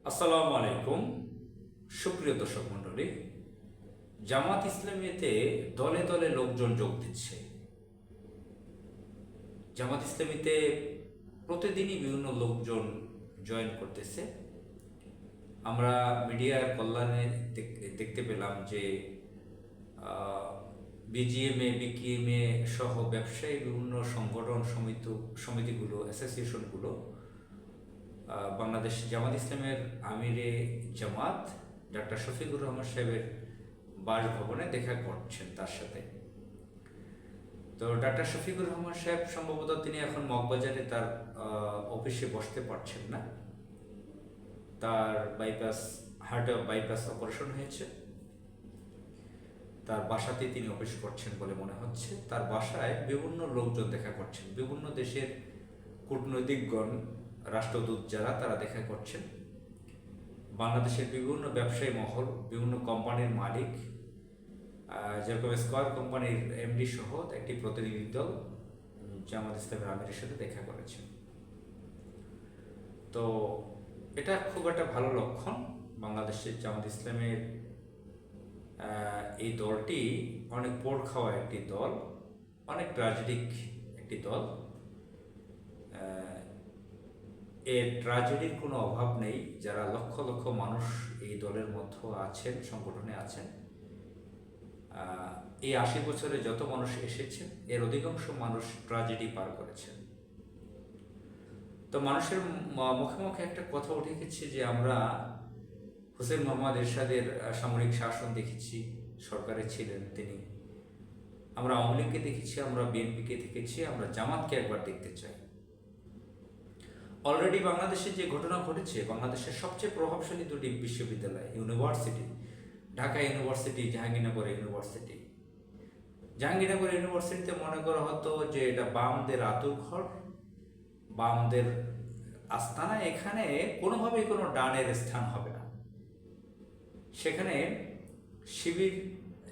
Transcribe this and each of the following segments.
আসসালামু আলাইকুম। সুপ্রিয় দর্শক মণ্ডলী, জামাত ইসলামীতে দলে দলে লোকজন যোগ দিচ্ছে। জামাত ইসলামীতে প্রতিদিনই বিভিন্ন লোকজন জয়েন করতেছে। আমরা মিডিয়ার কল্যাণে দেখতে পেলাম যে বিজিএমএ, বিকিএমএ সহ ব্যবসায়ী বিভিন্ন সংগঠন সমিতিগুলো, অ্যাসোসিয়েশনগুলো বাংলাদেশ জামাত ইসলামের আমিরে জামাত ডক্টর শফিকুর রহমান সাহেবের বাসভবনে দেখা করছেন তার সাথে। তো ডক্টর শফিকুর রহমান সাহেব সম্ভবত তিনি এখন মগবাজারে তার অফিসে বসতে পারছেন না। তার হার্টে বাইপাস অপারেশন হয়েছে। তার বাসাতে তিনি অফিস করছেন বলে মনে হচ্ছে। তার বাসায় বিভিন্ন লোকজন দেখা করছেন, বিভিন্ন দেশের কূটনৈতিকগণ, রাষ্ট্রদূত যারা, তারা দেখা করছেন। বাংলাদেশের বিভিন্ন ব্যবসায়ী মহল, বিভিন্ন কোম্পানির মালিক, যেরকম স্কয়ার কোম্পানির এমডি সহ একটি প্রতিনিধি দল জামাত ইসলামের আমিরের সাথে দেখা করেছেন। তো এটা খুব একটা ভালো লক্ষণ। বাংলাদেশের জামাত ইসলামের এই দলটি অনেক পোড় খাওয়া একটি দল, অনেক ট্র্যাজেডিক একটি দল। এর ট্র্যাজেডির কোনো অভাব নেই। যারা লক্ষ লক্ষ মানুষ এই দলের মধ্যে আছেন, সংগঠনে আছেন, এই 80 বছরে যত মানুষ এসেছেন এর অধিকাংশ মানুষ ট্র্যাজেডি পার করেছেন। তো মানুষের মুখে মুখে একটা কথা উঠে গেছে যে আমরা হোসেন মোহাম্মদ এরশাদের সামরিক শাসন দেখেছি, সরকারে ছিলেন তিনি। আমরা আওয়ামী লীগকে দেখেছি, আমরা বিএনপিকে দেখেছি, আমরা জামাতকে একবার দেখতে চাই। অলরেডি বাংলাদেশে যে ঘটনা ঘটেছে, বাংলাদেশের সবচেয়ে প্রভাবশালী দুটি বিশ্ববিদ্যালয়, university, Dhaka university, Jahangirnagar university. Jahangirnagar ইউনিভার্সিটিতে মনে করা হতো যে এটা বামদের আতুর ঘর, বামদের আস্তানা, এখানে কোনোভাবেই কোনো ডানের স্থান হবে না। সেখানে শিবির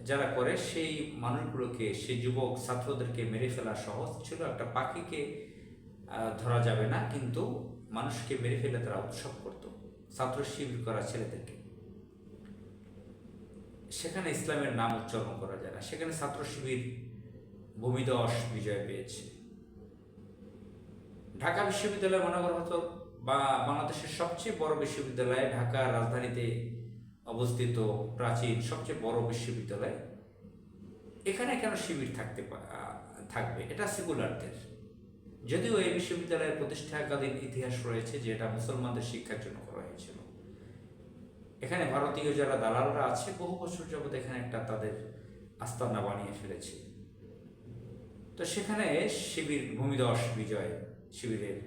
যারা করে সেই মানুষগুলোকে, সেই যুবক ছাত্রদেরকে মেরে ফেলা সহজ ছিল। একটা পাখিকে ধরা যাবে না, কিন্তু মানুষকে মেরে ফেলে তারা উৎসব করত, ছাত্র শিবির করা ছেলেদেরকে। সেখানে ইসলামের নাম উচ্চারণ করা যায় না। সেখানে ছাত্র শিবির ভূমিধস বিজয় পেয়েছে। ঢাকা বিশ্ববিদ্যালয় মনে করা হতো বা বাংলাদেশের সবচেয়ে বড় বিশ্ববিদ্যালয়, ঢাকা রাজধানীতে অবস্থিত প্রাচীন সবচেয়ে বড় বিশ্ববিদ্যালয়, এখানে কেন শিবির থাকবে? এটা সেকুলারদের। যদিও এই বিশ্ববিদ্যালয়ের প্রতিষ্ঠাকালীন ইতিহাস রয়েছে যে এটা মুসলমানদের শিক্ষার জন্য করা হয়েছিল। এখানে ভারতীয় যারা দালালরা আছে বহু বছর যাবৎ এখানে একটা তাদের আস্তানা বানিয়ে ফেলেছে। তো সেখানে শিবির ভূমিধস বিজয়,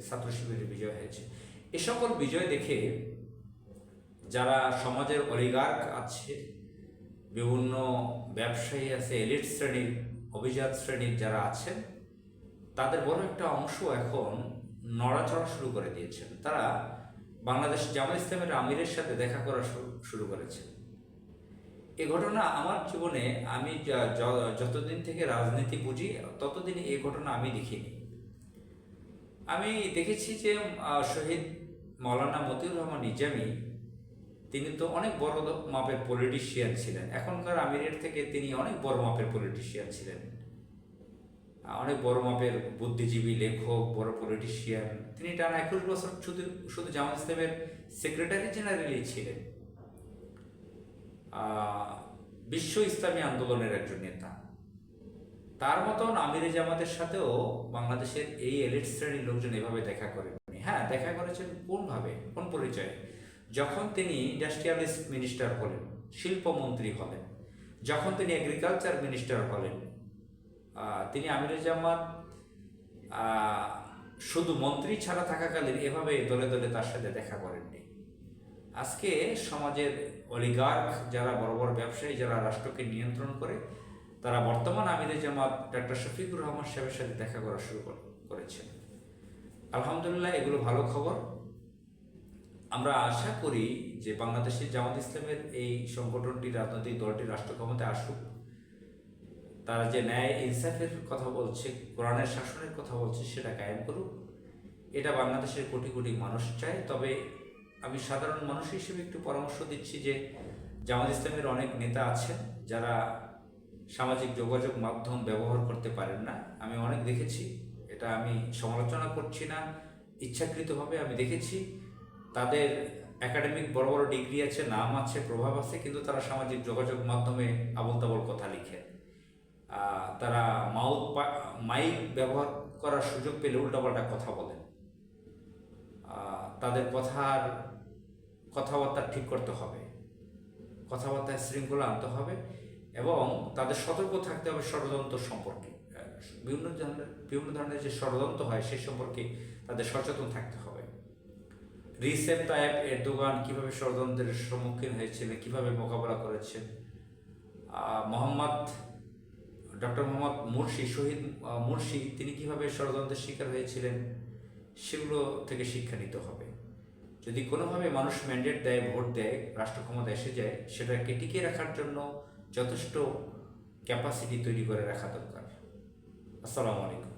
ছাত্র শিবিরের বিজয় হয়েছে। এ সকল বিজয় দেখে যারা সমাজের অলিগার্ক আছে, বিভিন্ন ব্যবসায়ী আছে, এলিট শ্রেণীর, অভিজাত শ্রেণীর যারা আছেন, তাদের বড় একটা অংশ এখন নড়াচড়া শুরু করে দিয়েছেন। তারা বাংলাদেশ জামাত ইসলামের আমিরের সাথে দেখা করা শুরু করেছে। এই ঘটনা আমার জীবনে, আমি যতদিন থেকে রাজনীতি বুঝি ততদিন এই ঘটনা আমি দেখিনি। আমি দেখেছি যে শহীদ মাওলানা মতিউর রহমান নিজামী, তিনি তো অনেক বড় মাপের পলিটিশিয়ান ছিলেন। এখনকার আমিরের থেকে তিনি অনেক বড় মাপের পলিটিশিয়ান ছিলেন, অনেক বড় মাপের বুদ্ধিজীবী, লেখক, বড় পলিটিশিয়ান। তিনি টানা 21 বছর শুধু জামাত ইসলামের সেক্রেটারি জেনারেলই ছিলেন। বিশ্ব ইসলামী আন্দোলনের একজন নেতা। তার মতন আমিরে জামাতের সাথেও বাংলাদেশের এই এলিট শ্রেণীর লোকজন এভাবে দেখা করেননি। হ্যাঁ, দেখা করেছেন কোনভাবে, কোন পরিচয়ে? যখন তিনি ইন্ডাস্ট্রিয়ালিস্ট মিনিস্টার হলেন, শিল্পমন্ত্রী হলেন, যখন তিনি এগ্রিকালচার মিনিস্টার হলেন, তিনি আমিরে জামাত শুধু মন্ত্রী ছাড়া থাকাকালীন এভাবে দলে দলে তার সাথে দেখা করেননি। আজকে সমাজের অলিগার্ক যারা, বড় বড় ব্যবসায়ী যারা রাষ্ট্রকে নিয়ন্ত্রণ করে, তারা বর্তমান আমিরে জামাত ডক্টর শফিকুর রহমান সাহেবের সাথে দেখা করা শুরু করেছেন। আলহামদুলিল্লাহ, এগুলো ভালো খবর। আমরা আশা করি যে বাংলাদেশের জামাত ইসলামের এই সংগঠনটি, রাজনৈতিক দলটি রাষ্ট্র ক্ষমতায় আসুক। তারা যে ন্যায় ইনসাফের কথা বলছে, কোরআনের শাসনের কথা বলছে, সেটা কায়েম করুক। এটা বাংলাদেশের কোটি কোটি মানুষ চায়। তবে আমি সাধারণ মানুষ হিসেবে একটু পরামর্শ দিচ্ছি যে জামাত ইসলামের অনেক নেতা আছেন যারা সামাজিক যোগাযোগ মাধ্যম ব্যবহার করতে পারেন না। আমি অনেক দেখেছি, এটা আমি সমালোচনা করছি না, ইচ্ছাকৃতভাবে আমি দেখেছি। তাদের একাডেমিক বড় বড় ডিগ্রি আছে, নাম আছে, প্রভাব আছে, কিন্তু তারা সামাজিক যোগাযোগ মাধ্যমে আবোল তাবোল কথা লিখে। তারা মাইক ব্যবহার করার সুযোগ পেলে উল্টাপাল্টা কথা বলেন। তাদের কথাবার্তা ঠিক করতে হবে, কথাবার্তায় শৃঙ্খলা আনতে হবে এবং তাদের সতর্ক থাকতে হবে ষড়যন্ত্র সম্পর্কে। বিভিন্ন ধরনের যে ষড়যন্ত্র হয় সে সম্পর্কে তাদের সচেতন থাকতে হবে। রিসেপ তাইপ এরদোগান কীভাবে ষড়যন্ত্রের সম্মুখীন হয়েছিলেন, কীভাবে মোকাবেলা করেছেন, ডক্টর মোহাম্মদ মুরসি, শহীদ মুরসি, তিনি কীভাবে ষড়যন্ত্রের শিকার হয়েছিলেন, সেগুলো থেকে শিক্ষা নিতে হবে। যদি কোনোভাবে মানুষ ম্যান্ডেট দেয়, ভোট দেয়, রাষ্ট্র ক্ষমতা এসে যায়, সেটাকে টিকিয়ে রাখার জন্য যথেষ্ট ক্যাপাসিটি তৈরি করে রাখা দরকার। আসসালামু আলাইকুম।